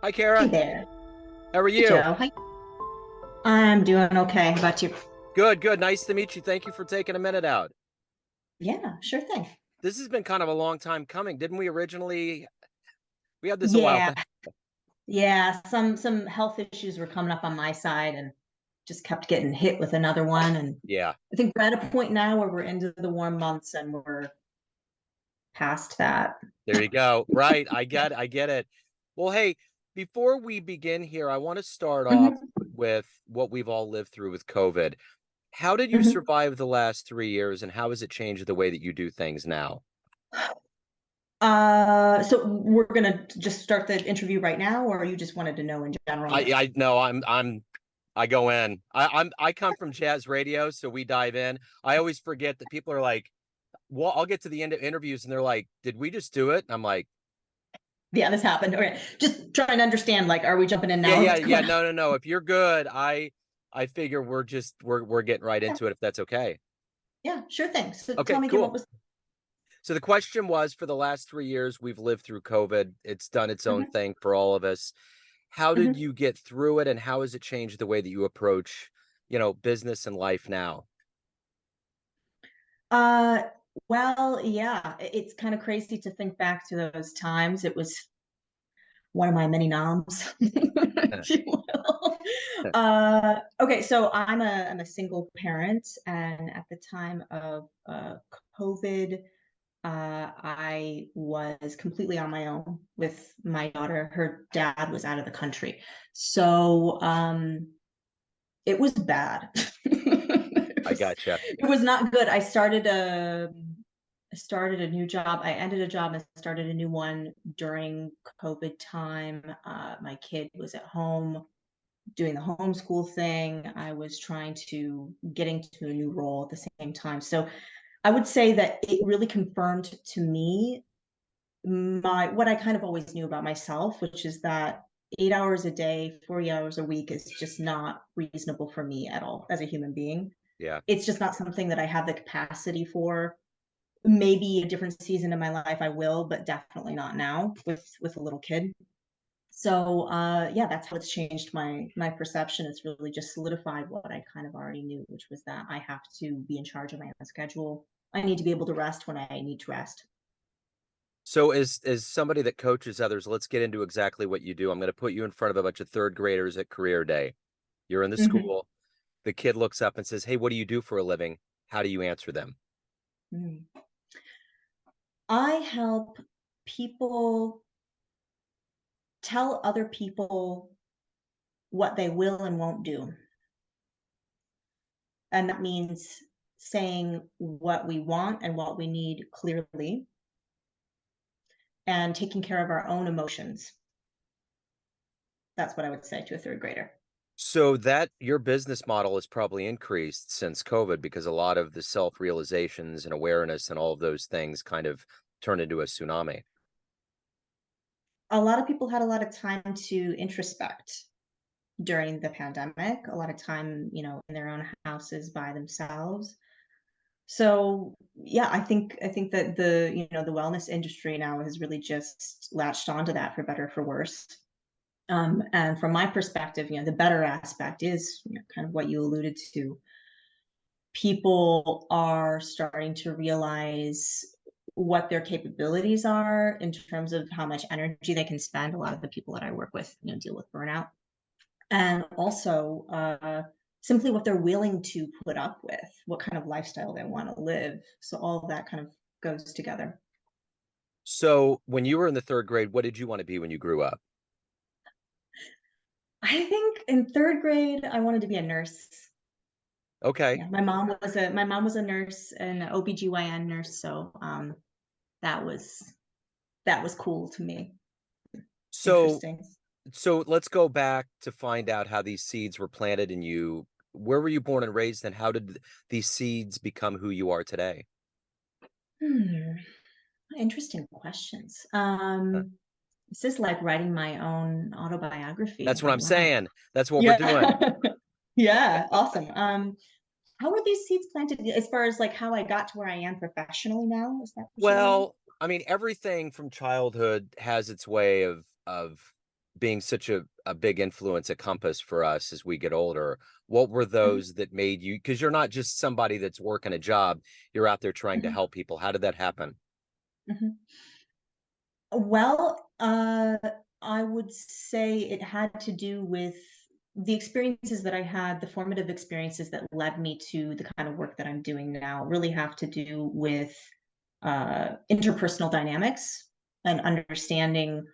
Hi, Hey Kara. there. How are Hey, you? Joe. Hi. I'm doing okay. How about you? Good, good. Nice to meet you. Thank you for taking a minute out. Yeah, sure thing. This has been kind of a long time coming. Didn't we originally we had this a while Yeah, back? yeah. Some health issues were coming up on my side and just kept getting hit with another one. And Yeah, I think we're at a point now where we're into the warm months and we're past that. there you go. Right. I get it. Well, hey, before we begin here, I want to start off Mhm, with what we've all lived through with COVID. How did you mhm. survive the last 3 years and how has it changed the way that you do things now? So we're gonna just start the interview right now, or you just wanted to know in I general? I know I go in. I come from jazz radio, so we dive in. I always forget that people are like, well, I'll get to the end of interviews and they're like, did we just do it? And I'm like, Yeah, this happened. Okay, just trying to understand. Like, are we jumping in yeah, now? Or yeah, what's yeah. going on? No, no, no. If you're good, I figure we're getting right Yeah, into it if that's okay. yeah, sure thing. So tell Okay, me again, what cool. was? So the question was for the last 3 years, we've lived through COVID. It's done its own Mhm, thing for all of us. How did mhm. you get through it and how has it changed the way that you approach, business and life now? Uh, well, yeah, it's kind of crazy to think back to those times. It was one of my many noms, if you will. Okay, so I'm a single parent, and at the time of COVID, I was completely on my own with my daughter. Her dad was out of the country, so it was bad. I gotcha. It was not good. I started a new job. I ended a job and started a new one during COVID time. My kid was at home doing the homeschool thing. I was trying to get into a new role at the same time. So I would say that it really confirmed to me my what I kind of always knew about myself, which is that 8 hours a day, 40 hours a week is just not reasonable for me at all as a human being. Yeah. It's just not something that I have the capacity for. Maybe a different season in my life I will, but definitely not now with a little kid. So yeah, that's how it's changed my perception. It's really just solidified what I kind of already knew, which was that I have to be in charge of my own schedule. I need to be able to rest when I need to rest. So as somebody that coaches others, let's get into exactly what you do. I'm going to put you in front of a bunch of third graders at career day. You're in the Mhm. school. The kid looks up and says, "Hey, what do you do for a living?" How do you answer them? Mm. I help people tell other people what they will and won't do. And that means saying what we want and what we need clearly and taking care of our own emotions. That's what I would say to a third grader. So that your business model has probably increased since COVID because a lot of the self-realizations and awareness and all of those things kind of turn into a tsunami. A lot of people had a lot of time to introspect during the pandemic, a lot of time, in their own houses by themselves. So yeah, I think that the wellness industry now has really just latched onto that for better or for worse. And from my perspective, the better aspect is kind of what you alluded to. People are starting to realize what their capabilities are in terms of how much energy they can spend. A lot of the people that I work with, deal with burnout, and also simply what they're willing to put up with, what kind of lifestyle they want to live. So all of that kind of goes together. So when you were in the third grade, what did you want to be when you grew up? I think in third grade, I wanted to be a nurse. Okay. Yeah, my mom was a nurse, an OBGYN nurse, so that was that was cool to me. So Interesting. so let's go back to find out how these seeds were planted in you. Where were you born and raised, and how did these seeds become who you are today? Hmm, interesting questions. Huh. This is like writing my own autobiography. That's what Oh I'm wow. saying. That's what we're doing. Yeah. Yeah, awesome. How were these seeds planted as far as like how I got to where I am professionally now? Is that what you mean? Well, I mean, everything from childhood has its way of being such a big influence, a compass for us as we get older, what were Mhm, those that made you, because you're not just somebody that's working a job, you're out there trying to mhm, help people. How did that happen? mhm. Well, I would say it had to do with the experiences that I had, the formative experiences that led me to the kind of work that I'm doing now really have to do with interpersonal dynamics and understanding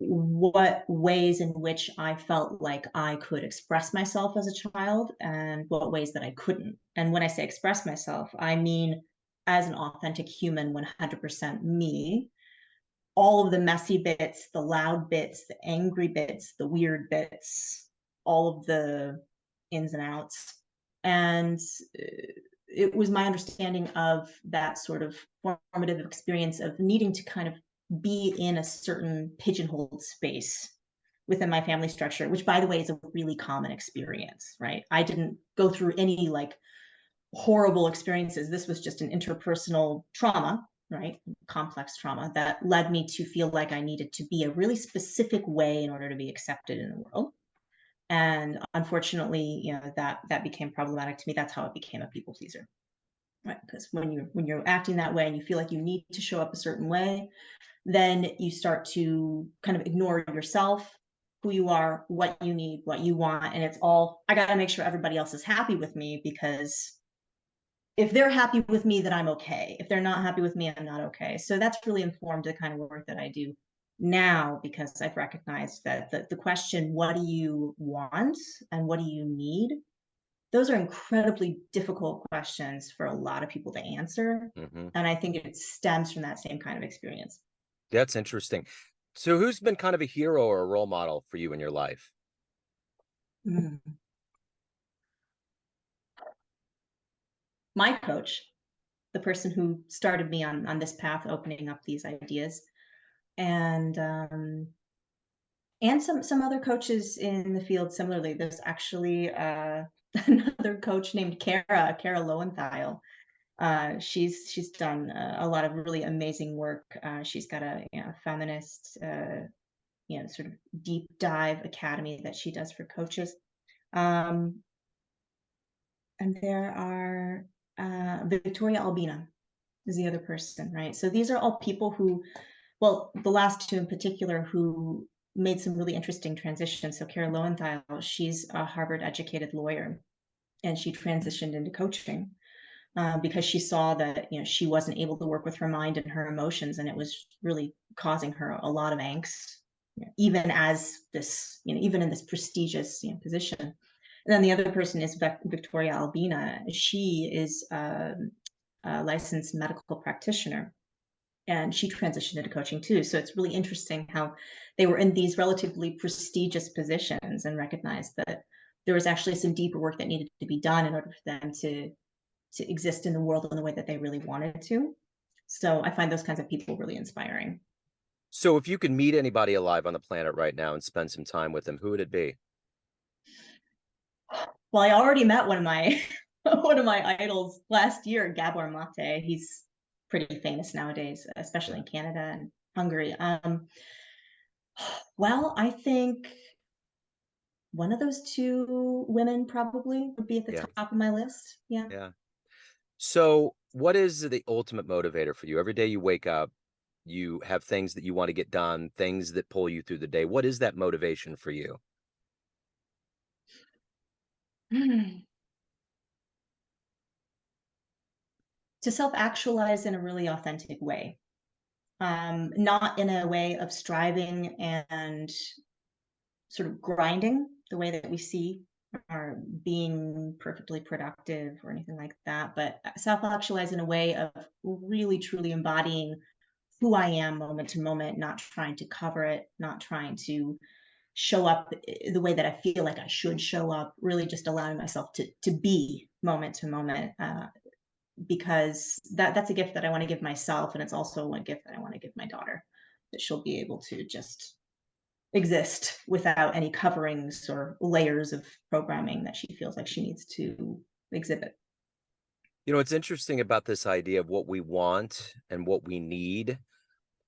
what ways in which I felt like I could express myself as a child and what ways that I couldn't. And when I say express myself, I mean as an authentic human, 100% me, all of the messy bits, the loud bits, the angry bits, the weird bits, all of the ins and outs. And it was my understanding of that sort of formative experience of needing to kind of be in a certain pigeonholed space within my family structure, which by the way is a really common experience, right? I didn't go through any like horrible experiences. This was just an interpersonal trauma, right? Complex trauma that led me to feel like I needed to be a really specific way in order to be accepted in the world. And unfortunately, that became problematic to me. That's how I became a people pleaser. Right. Because when you're acting that way and you feel like you need to show up a certain way, then you start to kind of ignore yourself, who you are, what you need, what you want. And it's all I gotta make sure everybody else is happy with me because if they're happy with me, then I'm okay. If they're not happy with me, I'm not okay. So that's really informed the kind of work that I do now because I've recognized that the question, what do you want and what do you need? Those are incredibly difficult questions for a lot of people to answer. Hmm. And I think it stems from that same kind of experience. That's interesting. So who's been kind of a hero or a role model for you in your life? Mm. My coach, the person who started me on this path, opening up these ideas, and some other coaches in the field similarly. There's actually another coach named Kara Lowenthal. She's done a lot of really amazing work. She's got a feminist sort of deep dive academy that she does for coaches. Um, and there are Victoria Albina is the other person, right? So these are all people who, well, the last two in particular, who made some really interesting transitions. So Kara Lowenthal, she's a Harvard educated lawyer, and she transitioned into coaching because she saw that she wasn't able to work with her mind and her emotions, and it was really causing her a lot of angst, even as this, even in this prestigious position. And then the other person is Victoria Albina. She is a licensed medical practitioner, and she transitioned into coaching too. So it's really interesting how they were in these relatively prestigious positions and recognized that there was actually some deeper work that needed to be done in order for them to exist in the world in the way that they really wanted to. So I find those kinds of people really inspiring. So if you could meet anybody alive on the planet right now and spend some time with them, who would it be? Well, I already met one of my one of my idols last year, Gabor Mate. He's pretty famous nowadays, especially Yeah. in Canada and Hungary. Well, I think one of those two women probably would be at the Yeah. top of my list. Yeah. Yeah. So what is the ultimate motivator for you? Every day you wake up, you have things that you want to get done, things that pull you through the day. What is that motivation for you? To self actualize in a really authentic way, not in a way of striving and sort of grinding the way that we see or being perfectly productive or anything like that, but self actualize in a way of really truly embodying who I am moment to moment, not trying to cover it, not trying to show up the way that I feel like I should show up, really just allowing myself to be moment to moment. Because that's a gift that I want to give myself, and it's also one gift that I want to give my daughter, that she'll be able to just exist without any coverings or layers of programming that she feels like she needs to exhibit. You know, it's interesting about this idea of what we want and what we need.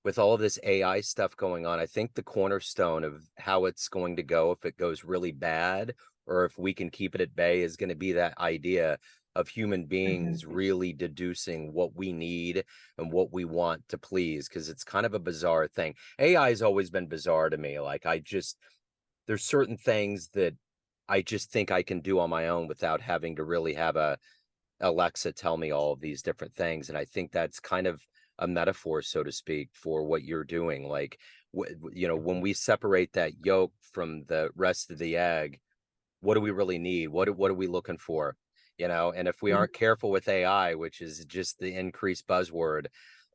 with all of this AI stuff going on, I think the cornerstone of how it's going to go, if it goes really bad, or if we can keep it at bay, is going to be that idea of human beings Hmm. really deducing what we need and what we want to please, because it's kind of a bizarre thing. AI has always been bizarre to me. Like, there's certain things that I just think I can do on my own without having to really have a Alexa tell me all of these different things. And I think that's kind of a metaphor, so to speak, for what you're doing. Like, when we separate that yolk from the rest of the egg, what do we really need? What are we looking for? And if we aren't careful with AI, which is just the increased buzzword,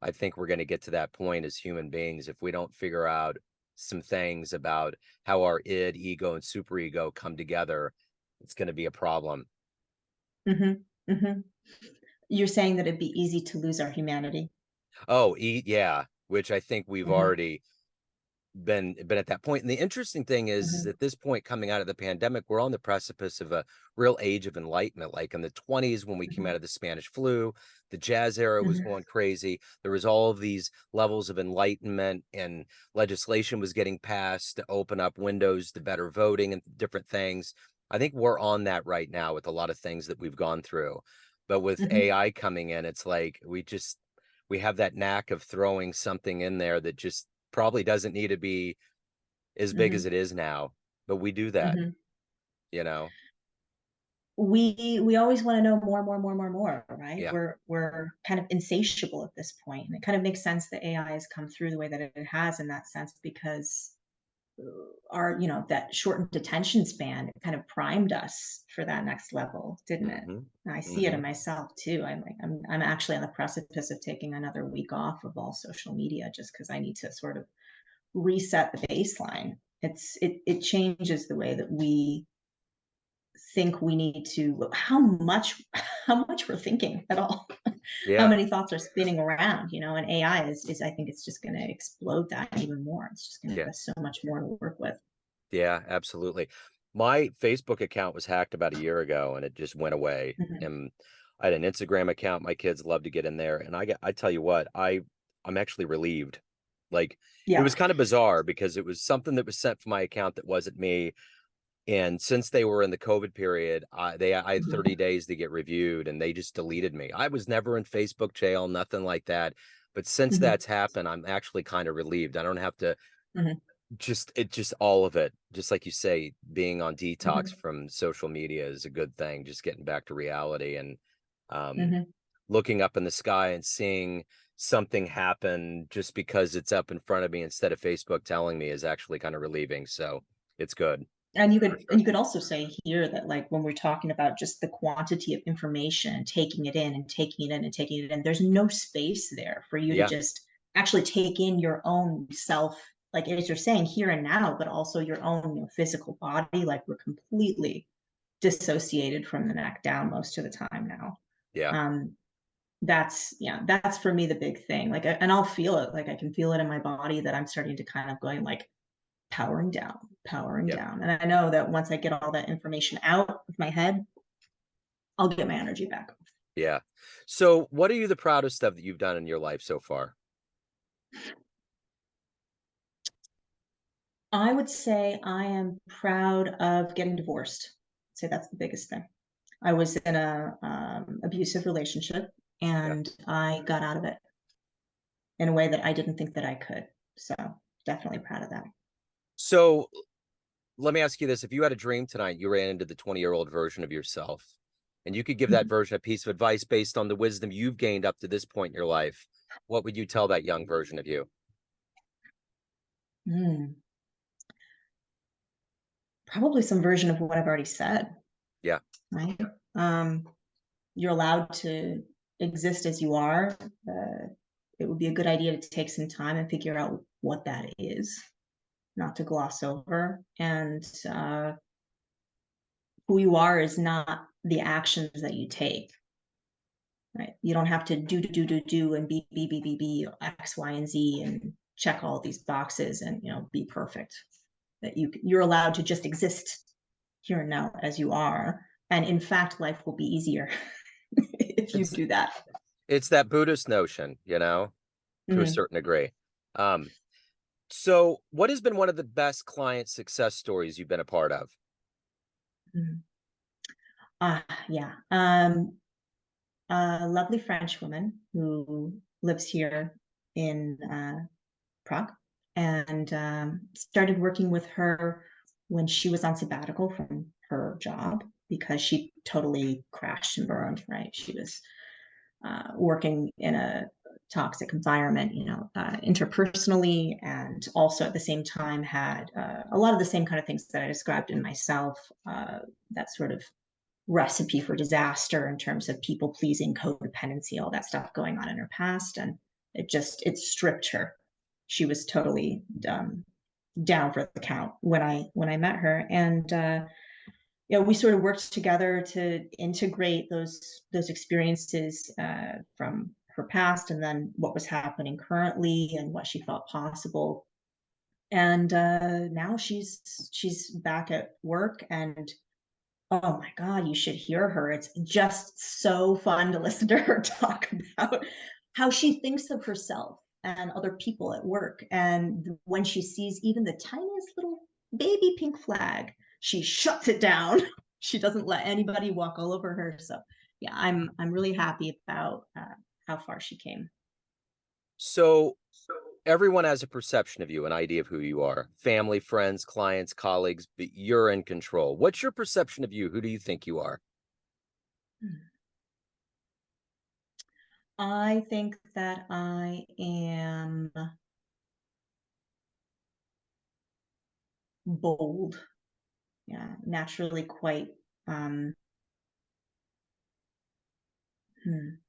I think we're going to get to that point as human beings. If we don't figure out some things about how our ego, and superego come together, it's going to be a problem. Hmm. Hmm. You're saying that it'd be easy to lose our humanity. Oh, yeah, which I think we've Hmm. already been at that point. And the interesting thing is Hmm. at this point, coming out of the pandemic, we're on the precipice of a real age of enlightenment. Like in the 20s, when we came Hmm. out of the Spanish flu, the jazz era was Hmm. going crazy. There was all of these levels of enlightenment, and legislation was getting passed to open up windows to better voting and different things. I think we're on that right now with a lot of things that we've gone through. But with Hmm. AI coming in, it's like we have that knack of throwing something in there that just probably doesn't need to be as big as Hmm. it is now, but we do that, Hmm. you know? We always want to know more, more, more, more, more, right? Yeah. We're kind of insatiable at this point, and it kind of makes sense that AI has come through the way that it has in that sense, because our, that shortened attention span, it kind of primed us for that next level, didn't it? Mhm. And I see it in Mhm. myself too. I'm actually on the precipice of taking another week off of all social media, just because I need to sort of reset the baseline. It changes the way that we think we need to, how much we're thinking at all, how Yeah. many thoughts are spinning around, and AI is I think it's just going to explode that even more. It's just going to Yeah. give us so much more to work with. Yeah, absolutely. My Facebook account was hacked about a year ago, and it just went away. Hmm. And I had an Instagram account. My kids love to get in there. And I tell you what, I'm actually relieved. Like, it was Yeah. kind of bizarre because it was something that was sent from my account that wasn't me. And since they were in the COVID period, I had 30 Hmm. days to get reviewed, and they just deleted me. I was never in Facebook jail, nothing like that. But since Hmm. that's happened, I'm actually kind of relieved. I don't have to Hmm. just all of it, just like you say, being on detox Hmm. from social media is a good thing. Just getting back to reality, and um, Hmm. looking up in the sky and seeing something happen just because it's up in front of me instead of Facebook telling me is actually kind of relieving. So it's good And you for could and sure. you could also say here that, like, when we're talking about just the quantity of information and taking it in and taking it in and taking it in, there's no space there for you to Yeah. just actually take in your own self, like as you're saying, here and now, but also your own, physical body. Like, we're completely dissociated from the neck down most of the time now. Yeah. Um, that's for me the big thing. Like, and I'll feel it. Like, I can feel it in my body that I'm starting to kind of going like powering down, powering Yep. down. And I know that once I get all that information out of my head, I'll get my energy back. Yeah. So what are you the proudest of that you've done in your life so far? I would say I am proud of getting divorced. I'd say that's the biggest thing. I was in a abusive relationship, Yeah. and I got out of it in a way that I didn't think that I could. So definitely proud of that. So let me ask you this. If you had a dream tonight, you ran into the 20-year-old version of yourself, and you could give that version a piece of advice based on the wisdom you've gained up to this point in your life, what would you tell that young version of you? Mm, probably some version of what I've already said, Yeah. right? Um, you're allowed to exist as you are. It would be a good idea to take some time and figure out what that is, not to gloss over. And who you are is not the actions that you take, right? You don't have to do and be X, Y, and Z and check all these boxes and, be perfect. That you're allowed to just exist here and now as you are. And in fact, life will be easier if you It's do that. it's that Buddhist notion, to a Mhm. certain degree. Um, so what has been one of the best client success stories you've been a part of? Mm. Yeah. A lovely French woman who lives here in Prague, and started working with her when she was on sabbatical from her job because she totally crashed and burned. Right, she was working in a toxic environment, interpersonally, and also at the same time had a lot of the same kind of things that I described in myself. That sort of recipe for disaster in terms of people pleasing, codependency, all that stuff going on in her past, and it stripped her. She was totally down for the count when I met her, and we sort of worked together to integrate those experiences from her past, and then what was happening currently, and what she felt possible. And now she's back at work, and oh my God, you should hear her. It's just so fun to listen to her talk about how she thinks of herself and other people at work. And when she sees even the tiniest little baby pink flag, she shuts it down. She doesn't let anybody walk all over her. So yeah, I'm really happy about how far she came. So everyone has a perception of you, an idea of who you are. Family, friends, clients, colleagues, but you're in control. What's your perception of you? Who do you think you are? I think that I am bold. Yeah, naturally quite um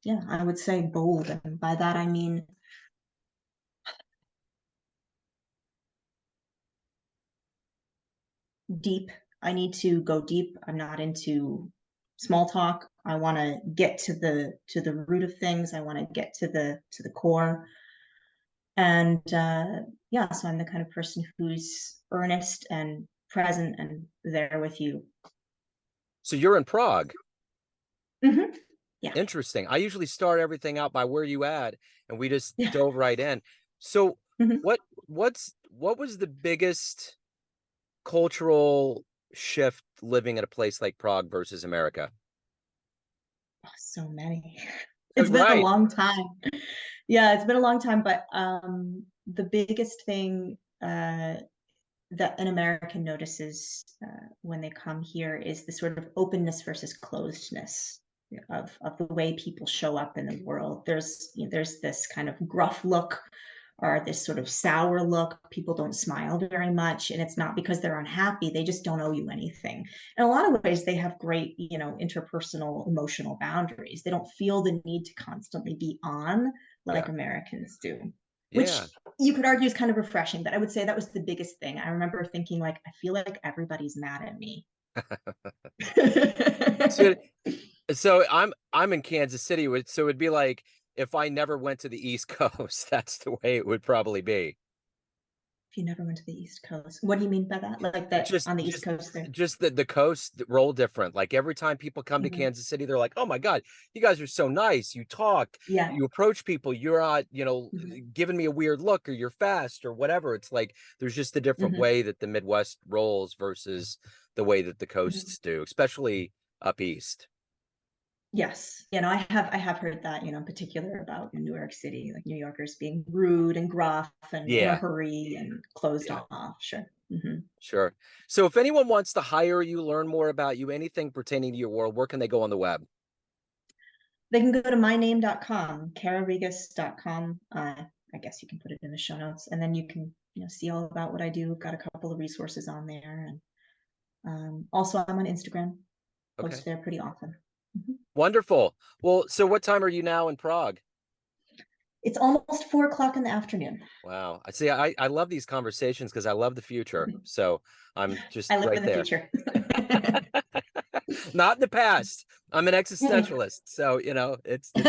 yeah, I would say bold, and by that I mean deep. I need to go deep. I'm not into small talk. I want to get to the root of things. I want to get to the core. And yeah, so I'm the kind of person who's earnest and present and there with you. So you're in Prague. Hmm. Yeah. Interesting. I usually start everything out by where you at, and we just Yeah. dove right in. So Hmm. what was the biggest cultural shift living in a place like Prague versus America? Oh, so many. It's been a Right. long time. Yeah, it's been a long time, but the biggest thing that an American notices when they come here is the sort of openness versus closedness of the way people show up in the world. There's this kind of gruff look or this sort of sour look. People don't smile very much, and it's not because they're unhappy. They just don't owe you anything. In a lot of ways, they have great, interpersonal emotional boundaries. They don't feel the need to constantly be on like Yeah. Americans do, which Yeah. you could argue is kind of refreshing, but I would say that was the biggest thing. I remember thinking, like, I feel like everybody's mad at me. So so I'm in Kansas City, so it'd be like if I never went to the East Coast, that's the way it would probably be. If you never went to the East Coast, what do you mean by that? Like that Just on the East just Coast there? just the coast roll different. Like every time people come to Mhm. Kansas City, they're like, "Oh my God, you guys are so nice. You talk, Yeah. you approach people. You're not, Mhm. giving me a weird look, or you're fast, or whatever." It's like there's just a different Mhm. way that the Midwest rolls versus the way that the Mhm. coasts do, especially up east. Yes. I have heard that, in particular about New York City, like New Yorkers being rude and gruff and in a Yeah, hurry and closed yeah. off. Sure. Hmm. Sure. So if anyone wants to hire you, learn more about you, anything pertaining to your world, where can they go on the web? They can go to myname.com, kararegas.com. I guess you can put it in the show notes, and then you can, see all about what I do. Got a couple of resources on there, and also I'm on Instagram. Okay. Post there pretty often. Mhm. Wonderful. Well, so what time are you now in Prague? It's almost 4 o'clock in the afternoon. Wow. I see. I love these conversations because I love the future. So I'm just I live right in the there. future. Not in the past. I'm an Mm. existentialist. So, it's good.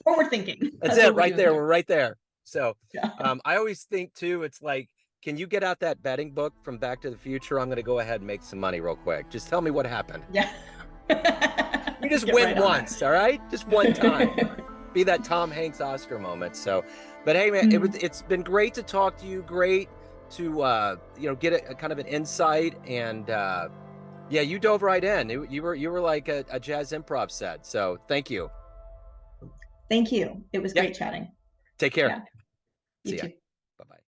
Forward thinking. That's That's it what we're right doing there. here. We're right there. So Yeah. I always think too, it's like, can you get out that betting book from Back to the Future? I'm going to go ahead and make some money real quick. Just tell me what happened. Yeah. You just Get win right on that. once, all right? Just one time. be that Tom Hanks Oscar moment. So, but hey, man, it's been great to talk to you. Great to get a kind of an insight, and yeah, you dove right in. You were like a jazz improv set. So thank you. Thank you. It was Yeah, great chatting. take care. Yeah, you See ya. too.